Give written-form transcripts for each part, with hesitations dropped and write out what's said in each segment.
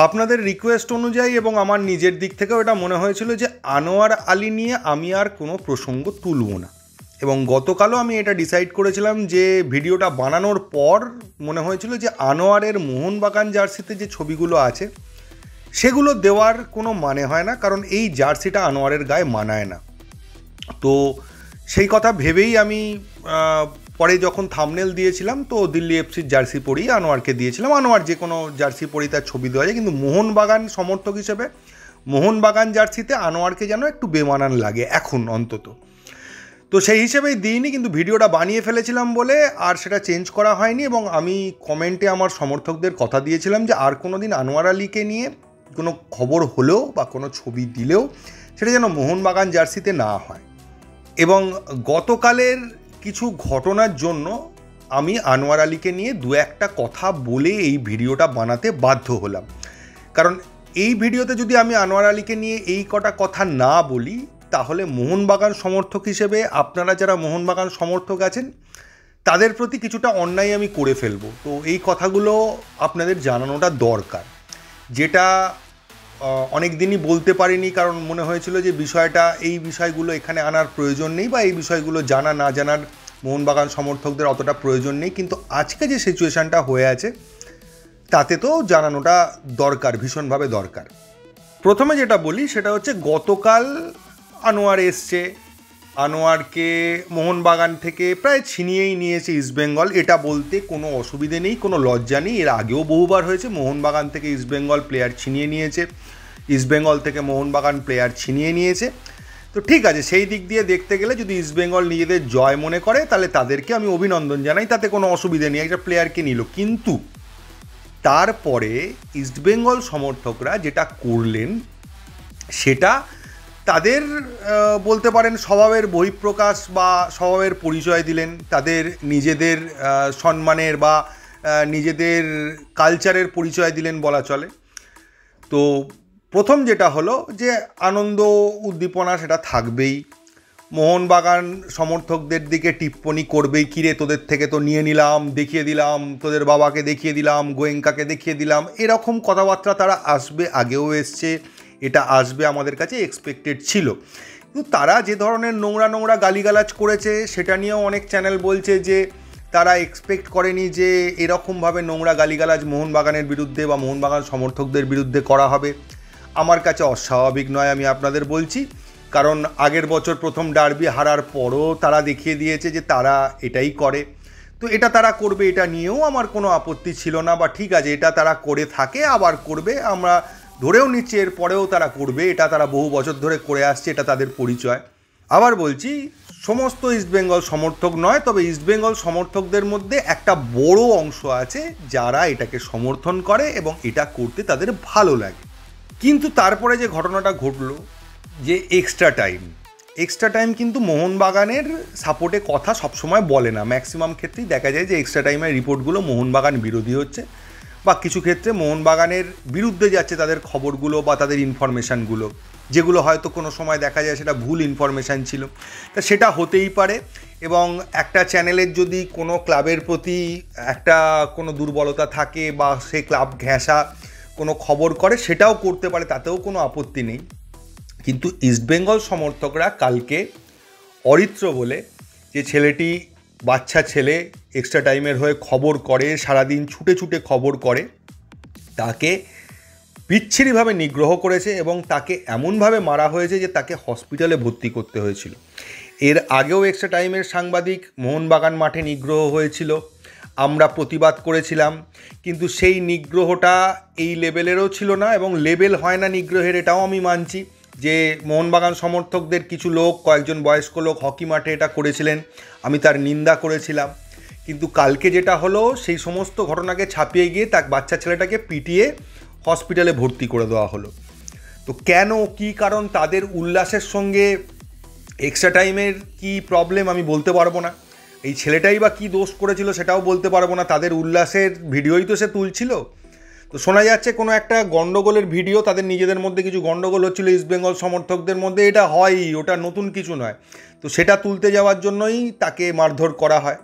আপনাদের রিকোয়েস্ট অনুযায়ী এবং আমার নিজের দিক থেকেও এটা মনে হয়েছিল যে আনোয়ার আলী নিয়ে আমি আর কোনো প্রসঙ্গ তুলব না, এবং গতকালও আমি এটা ডিসাইড করেছিলাম যে ভিডিওটা বানানোর পর মনে হয়েছিল যে আনোয়ারের মোহনবাগান জার্সিতে যে ছবিগুলো আছে সেগুলো দেওয়ার কোনো মানে হয় না, কারণ এই জার্সিটা আনোয়ারের গায়ে মানায় না। তো সেই কথা ভেবেই আমি পরে যখন থাম্বনেল দিয়েছিলাম তো দিল্লি এফসির জার্সি পরেই আনোয়ারকে দিয়েছিলাম। আনোয়ার যে কোনো জার্সি পরেই তার ছবি দেওয়া যায়, কিন্তু মোহনবাগান সমর্থক হিসেবে মোহনবাগান জার্সিতে আনোয়ারকে যেন একটু বেমানান লাগে এখন অন্তত। তো সেই হিসেবেই দিইনি, কিন্তু ভিডিওটা বানিয়ে ফেলেছিলাম বলে আর সেটা চেঞ্জ করা হয়নি। এবং আমি কমেন্টে আমার সমর্থকদের কথা দিয়েছিলাম যে আর কোনো দিন আনোয়ার আলীকে নিয়ে কোনো খবর হলেও বা কোনো ছবি দিলেও সেটা যেন মোহনবাগান জার্সিতে না হয়। এবং গতকালের কিছু ঘটনার জন্য আমি আনোয়ার আলীকে নিয়ে দু একটা কথা বলে এই ভিডিওটা বানাতে বাধ্য হলাম। কারণ এই ভিডিওতে যদি আমি আনোয়ার আলীকে নিয়ে এই কটা কথা না বলি তাহলে মোহনবাগান সমর্থক হিসেবে আপনারা যারা মোহনবাগান সমর্থক আছেন তাদের প্রতি কিছুটা অন্যায় আমি করে ফেলবো। তো এই কথাগুলো আপনাদের জানানোটা দরকার, যেটা অনেক দিনই বলতে পারিনি, কারণ মনে হয়েছিল যে এই বিষয়গুলো এখানে আনার প্রয়োজন নেই বা এই বিষয়গুলো জানা না জানার মোহনবাগান সমর্থকদের অতটা প্রয়োজন নেই। কিন্তু আজকে যে সিচুয়েশানটা হয়ে আছে তাতে তো জানানোটা দরকার, ভীষণভাবে দরকার। প্রথমে যেটা বলি সেটা হচ্ছে গতকাল আনোয়ার এসছে, আনোয়ারকে মোহনবাগান থেকে প্রায় ছিনিয়েই নিয়েছে ইস্টবেঙ্গল। এটা বলতে কোনো অসুবিধে নেই, কোনো লজ্জা নেই। এর আগেও বহুবার হয়েছে, মোহনবাগান থেকে ইস্টবেঙ্গল প্লেয়ার ছিনিয়ে নিয়েছে, ইস্টবেঙ্গল থেকে মোহনবাগান প্লেয়ার ছিনিয়ে নিয়েছে। তো ঠিক আছে, সেই দিক দিয়ে দেখতে গেলে যদি ইস্টবেঙ্গল নিজেদের জয় মনে করে তাহলে তাদেরকে আমি অভিনন্দন জানাই, তাতে কোনো অসুবিধে নেই, একটা প্লেয়ারকে নিল। কিন্তু তারপরে ইস্টবেঙ্গল সমর্থকরা যেটা করলেন সেটা তাদের বলতে পারেন স্বভাবের বহিঃপ্রকাশ বা স্বভাবের পরিচয় দিলেন, তাদের নিজেদের সম্মানের বা নিজেদের কালচারের পরিচয় দিলেন বলা চলে। তো প্রথম যেটা হলো যে আনন্দ উদ্দীপনা সেটা থাকবেই, মোহনবাগান সমর্থকদের দিকে টিপ্পনি করবেই, কিরে তোদের থেকে তো নিয়ে নিলাম, দেখিয়ে দিলাম, তোদের বাবাকে দেখিয়ে দিলাম, গোয়েঙ্কাকে দেখিয়ে দিলাম, এরকম কথাবার্তা তারা আসবে, আগেও এসছে, এটা আসবে, আমাদের কাছে এক্সপেক্টেড ছিল। কিন্তু তারা যে ধরনের নোংরা গালিগালাজ করেছে সেটা নিয়েও অনেক চ্যানেল বলছে যে তারা এক্সপেক্ট করেনি যে এরকমভাবে নোংরা গালিগালাজ মোহনবাগানের বিরুদ্ধে বা মোহনবাগান সমর্থকদের বিরুদ্ধে করা হবে। আমার কাছে অস্বাভাবিক নয়, আমি আপনাদের বলছি, কারণ আগের বছর প্রথম ডার্বি হারার পরও তারা দেখিয়ে দিয়েছে যে তারা এটাই করে। তো এটা তারা করবে, এটা নিয়েও আমার কোনো আপত্তি ছিল না, বা ঠিক আছে এটা তারা করে থাকে আবার করবে, আমরা ধরেও নিচ্ছি এর পরেও তারা করবে, এটা তারা বহু বছর ধরে করে আসছে, এটা তাদের পরিচয়। আবার বলছি, সমস্ত ইস্টবেঙ্গল সমর্থক নয়, তবে ইস্টবেঙ্গল সমর্থকদের মধ্যে একটা বড় অংশ আছে যারা এটাকে সমর্থন করে এবং এটা করতে তাদের ভালো লাগে। কিন্তু তারপরে যে ঘটনাটা ঘটলো যে এক্সট্রা টাইম কিন্তু মোহনবাগানের সাপোর্টে কথা সবসময় বলে না, ম্যাক্সিমাম ক্ষেত্রেই দেখা যায় যে এক্সট্রা টাইমের রিপোর্টগুলো মোহনবাগান বিরোধী হচ্ছে, বা কিছু ক্ষেত্রে মোহনবাগানের বিরুদ্ধে যাচ্ছে তাদের খবরগুলো বা তাদের ইনফরমেশানগুলো, যেগুলো হয়তো কোনো সময় দেখা যায় সেটা ভুল ইনফরমেশান ছিল। তা সেটা হতেই পারে, এবং একটা চ্যানেলের যদি কোনো ক্লাবের প্রতি একটা কোনো দুর্বলতা থাকে বা সে ক্লাব ঘেঁষা কোনো খবর করে সেটাও করতে পারে, তাতেও কোনো আপত্তি নেই। কিন্তু ইস্টবেঙ্গল সমর্থকরা কালকে অরিত্র বলে যে ছেলেটি, বাচ্চা ছেলে, এক্সট্রা টাইমের হয়ে খবর করে, সারাদিন ছুটে খবর করে, তাকে বিচ্ছিরিভাবে নিগ্রহ করেছে এবং তাকে এমনভাবে মারা হয়েছে যে তাকে হসপিটালে ভর্তি করতে হয়েছিল। এর আগেও এক্সট্রা টাইমের সাংবাদিক মোহনবাগান মাঠে নিগ্রহ হয়েছিল, আমরা প্রতিবাদ করেছিলাম, কিন্তু সেই নিগ্রহটা এই লেভেলেরও ছিল না, এবং লেভেল হয় না নিগ্রহের, এটাও আমি মানছি যে মোহনবাগান সমর্থকদের কিছু লোক, কয়েকজন বয়স্ক লোক হকি মাঠে এটা করেছিলেন, আমি তার নিন্দা করেছিলাম। কিন্তু কালকে যেটা হলো সেই সমস্ত ঘটনাকে ছাপিয়ে গিয়ে তার বাচ্চা ছেলেটাকে পিটিয়ে হসপিটালে ভর্তি করে দেওয়া হলো। তো কেন, কী কারণ, তাদের উল্লাসের সঙ্গে এক্সট্রা টাইমের কী প্রবলেম আমি বলতে পারবো না, এই ছেলেটাই বা কী দোষ করেছিল সেটাও বলতে পারবো না, তাদের উল্লাসের ভিডিওই তো সে তুলছিল। তো শোনা যাচ্ছে কোনো একটা গণ্ডগোলের ভিডিও, তাদের নিজেদের মধ্যে কিছু গণ্ডগোল হচ্ছিলো ইস্টবেঙ্গল সমর্থকদের মধ্যে, এটা হয়ই, ওটা নতুন কিছু নয়। তো সেটা তুলতে যাওয়ার জন্যই তাকে মারধর করা হয়।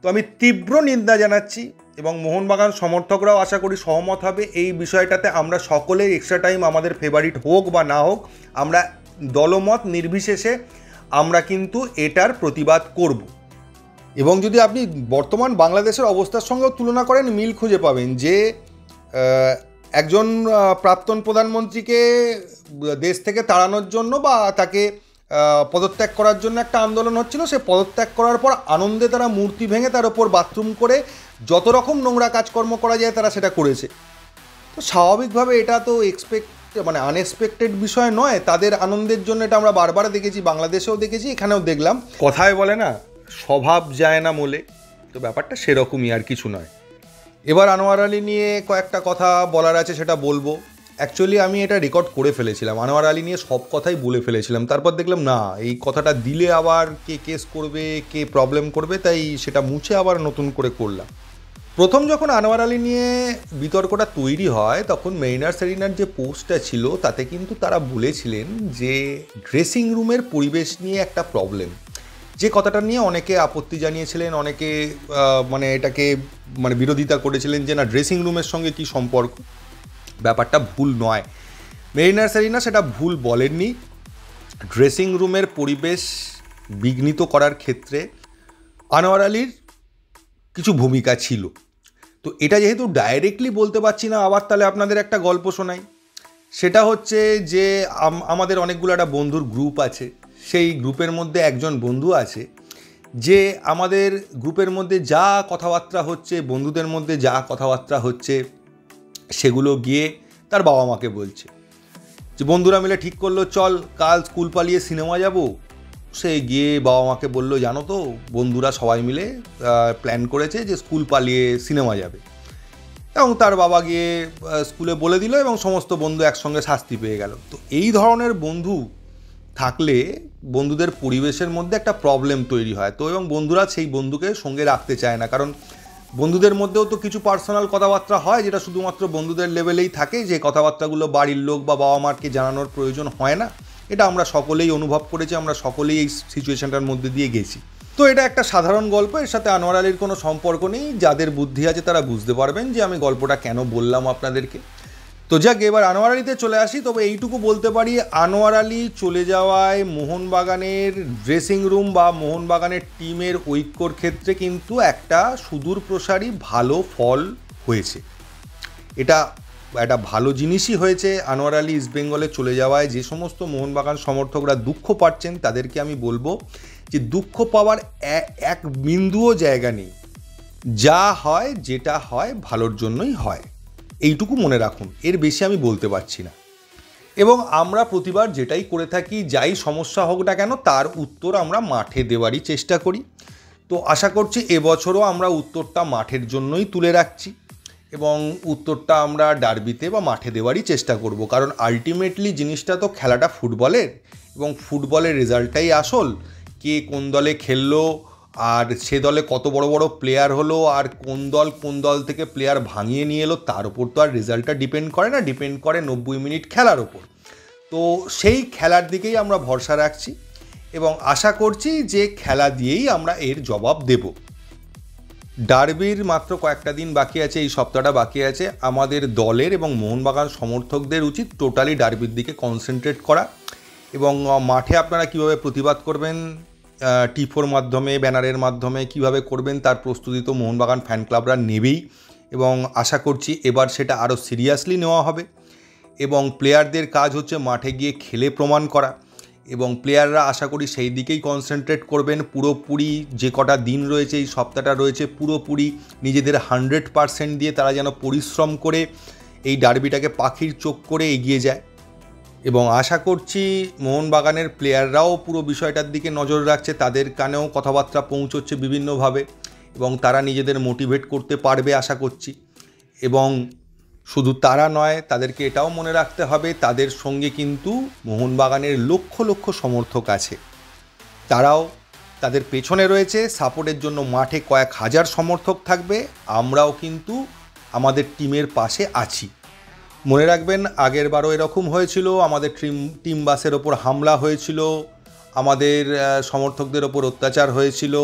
তো আমি তীব্র নিন্দা জানাচ্ছি এবং মোহনবাগান সমর্থকরাও আশা করি সহমত হবে এই বিষয়টাতে। আমরা সকলেই এক্সট্রা টাইম আমাদের ফেভারিট হোক বা না হোক, আমরা দলমত নির্বিশেষে আমরা কিন্তু এটার প্রতিবাদ করব। এবং যদি আপনি বর্তমান বাংলাদেশের অবস্থার সঙ্গেও তুলনা করেন, মিল খুঁজে পাবেন যে একজন প্রাক্তন প্রধানমন্ত্রীকে দেশ থেকে তাড়ানোর জন্য বা তাকে পদত্যাগ করার জন্য একটা আন্দোলন হচ্ছিল, সে পদত্যাগ করার পর আনন্দে তারা মূর্তি ভেঙে তার ওপর বাথরুম করে যত রকম নোংরা কাজকর্ম করা যায় তারা সেটা করেছে। তো স্বাভাবিকভাবে এটা তো আনএক্সপেক্টেড বিষয় নয়। তাদের আনন্দের জন্য এটা আমরা বারবার দেখেছি, বাংলাদেশেও দেখেছি, এখানেও দেখলাম। কথায় বলে না, স্বভাব যায় না মোলে, তো ব্যাপারটা সেরকমই, আর কিছু নয়। এবার আনোয়ার আলী নিয়ে কয়েকটা কথা বলার আছে, সেটা বলবো। অ্যাকচুয়ালি আমি এটা রেকর্ড করে ফেলেছিলাম, আনোয়ার আলী নিয়ে সব কথাই বলে ফেলেছিলাম। তারপর দেখলাম না, এই কথাটা দিলে আবার কে কেস করবে, কে প্রবলেম করবে, তাই সেটা মুছে আবার নতুন করে করলাম। প্রথম যখন আনোয়ার আলী নিয়ে বিতর্কটা তৈরি হয়, তখন মেরিনার্স এরিনার যে পোস্টটা ছিল তাতে কিন্তু তারা বলেছিলেন যে ড্রেসিং রুমের পরিবেশ নিয়ে একটা প্রবলেম, যে কথাটা নিয়ে অনেকে আপত্তি জানিয়েছিলেন, অনেকে এটাকে বিরোধিতা করেছিলেন যে না, ড্রেসিং রুমের সঙ্গে কি সম্পর্ক। ব্যাপারটা ভুল নয়, মেরিনার্স এরিনা সেটা ভুল বলেননি। ড্রেসিং রুমের পরিবেশ বিঘ্নিত করার ক্ষেত্রে আনোয়ার আলীর কিছু ভূমিকা ছিল। তো এটা যেহেতু ডাইরেক্টলি বলতে পারছি না, আবার তাহলে আপনাদের একটা গল্প শোনাই। সেটা হচ্ছে যে আমাদের অনেকগুলো একটা বন্ধুর গ্রুপ আছে, সেই গ্রুপের মধ্যে একজন বন্ধু আছে যে আমাদের গ্রুপের মধ্যে যা কথাবার্তা হচ্ছে, বন্ধুদের মধ্যে যা কথাবার্তা হচ্ছে, সেগুলো গিয়ে তার বাবা মাকে বলছে। যে বন্ধুরা মিলে ঠিক করলো চল কাল স্কুল পালিয়ে সিনেমা যাব। সে গিয়ে বাবা মাকে বললো, জানো তো বন্ধুরা সবাই মিলে প্ল্যান করেছে যে স্কুল পালিয়ে সিনেমা যাবে। এবং তার বাবা গিয়ে স্কুলে বলে দিল এবং সমস্ত বন্ধু একসঙ্গে শাস্তি পেয়ে গেল। তো এই ধরনের বন্ধু থাকলে বন্ধুদের পরিবেশের মধ্যে একটা প্রবলেম তৈরি হয়। তো এবং বন্ধুরা সেই বন্ধুকে সঙ্গে রাখতে চায় না, কারণ বন্ধুদের মধ্যেও তো কিছু পার্সোনাল কথাবার্তা হয় যেটা শুধুমাত্র বন্ধুদের লেভেলেই থাকে, যে কথাবার্তাগুলো বাড়ির লোক বা বাবা মাকে জানানোর প্রয়োজন হয় না। এটা আমরা সকলেই অনুভব করেছি, আমরা সকলেই এই সিচুয়েশনটার মধ্যে দিয়ে গেছি। তো এটা একটা সাধারণ গল্প, এর সাথে আনোয়ার আলীর কোনো সম্পর্ক নেই। যাদের বুদ্ধি আছে তারা বুঝতে পারবেন যে আমি গল্পটা কেন বললাম আপনাদেরকে। তো যাক, এবার আনোয়ার আলীতে চলে আসি। তবে এইটুকু বলতে পারি, আনোয়ার আলী চলে যাওয়ায় মোহনবাগানের ড্রেসিং রুম বা মোহনবাগানের টিমের ঐক্যর ক্ষেত্রে কিন্তু একটা সুদূরপ্রসারী ভালো ফল হয়েছে। এটা একটা ভালো জিনিসই হয়েছে। আনোয়ার আলী ইস্টবেঙ্গলে চলে যাওয়ায় যে সমস্ত মোহনবাগান সমর্থকরা দুঃখ পাচ্ছেন তাদেরকে আমি বলবো যে দুঃখ পাওয়ার এক বিন্দুও জায়গা নেই। যা হয়, যেটা হয় ভালোর জন্যই হয়, এইটুকু মনে রাখুন, এর বেশি আমি বলতে পারছি না। এবং আমরা প্রতিবার যেটাই করে থাকি, যাই সমস্যা হোক না কেন, তার উত্তর আমরা মাঠে দেওয়ারই চেষ্টা করি। তো আশা করছি এবছরও আমরা উত্তরটা মাঠের জন্যই তুলে রাখছি এবং উত্তরটা আমরা ডার্বিতে বা মাঠে দেওয়ারই চেষ্টা করব। কারণ আলটিমেটলি জিনিসটা তো খেলাটা ফুটবলের, এবং ফুটবলের রেজাল্টটাই আসল। কে কোন দলে খেললো, আর সে দলে কত বড় বড় প্লেয়ার হলো, আর কোন দল থেকে প্লেয়ার ভাঙিয়ে নিয়ে এলো, তার উপর তো আর রেজাল্টটা ডিপেন্ড করে না, ডিপেন্ড করে 90 মিনিট খেলার ওপর। তো সেই খেলার দিকেই আমরা ভরসা রাখছি এবং আশা করছি যে খেলা দিয়েই আমরা এর জবাব দেব। ডার্বির মাত্র কয়েকটা দিন বাকি আছে, এই সপ্তাহটা বাকি আছে। আমাদের দলের এবং মোহনবাগান সমর্থকদের উচিত টোটালি ডার্বির দিকে কনসেন্ট্রেট করা এবং মাঠে আপনারা কীভাবে প্রতিবাদ করবেন, টিফোর মাধ্যমে, ব্যানারের মাধ্যমে কীভাবে করবেন, তার প্রস্তুতি তো মোহনবাগান ফ্যান ক্লাবরা নেবেই এবং আশা করছি এবার সেটা আরও সিরিয়াসলি নেওয়া হবে। এবং প্লেয়ারদের কাজ হচ্ছে মাঠে গিয়ে খেলে প্রমাণ করা, এবং প্লেয়াররা আশা করি সেই দিকেই কনসেন্ট্রেট করবেন। পুরোপুরি যে কটা দিন রয়েছে, এই সপ্তাহটা রয়েছে, পুরোপুরি নিজেদের 100% দিয়ে তারা যেন পরিশ্রম করে এই ডার্বিটাকে পাখির চোখ করে এগিয়ে যায়। এবং আশা করছি মোহনবাগানের প্লেয়াররাও পুরো বিষয়টার দিকে নজর রাখছে, তাদের কানেও কথাবার্তা পৌঁছচ্ছে বিভিন্নভাবে এবং তারা নিজেদের মোটিভেট করতে পারবে আশা করছি। এবং শুধু তারা নয়, তাদেরকে এটাও মনে রাখতে হবে তাদের সঙ্গে কিন্তু মোহনবাগানের লক্ষ লক্ষ সমর্থক আছে, তারাও তাদের পেছনে রয়েছে। সাপোর্টের জন্য মাঠে কয়েক হাজার সমর্থক থাকবে, আমরাও কিন্তু আমাদের টিমের পাশে আছি। মনে রাখবেন, আগের বারও এরকম হয়েছিল, আমাদের টিম বাসের ওপর হামলা হয়েছিল, আমাদের সমর্থকদের ওপর অত্যাচার হয়েছিল।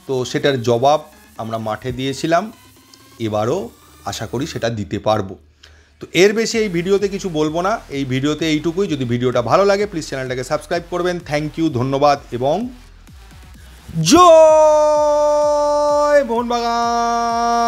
তো সেটার জবাব আমরা মাঠে দিয়েছিলাম, এবারও আশা করি সেটা দিতে পারবো। তো এর বেশি এই ভিডিওতে কিছু বলবো না, এই ভিডিওতে এইটুকুই। যদি ভিডিওটা ভালো লাগে প্লিজ চ্যানেলটাকে সাবস্ক্রাইব করবেন। থ্যাংক ইউ, ধন্যবাদ এবং জয় মোহনবাগান।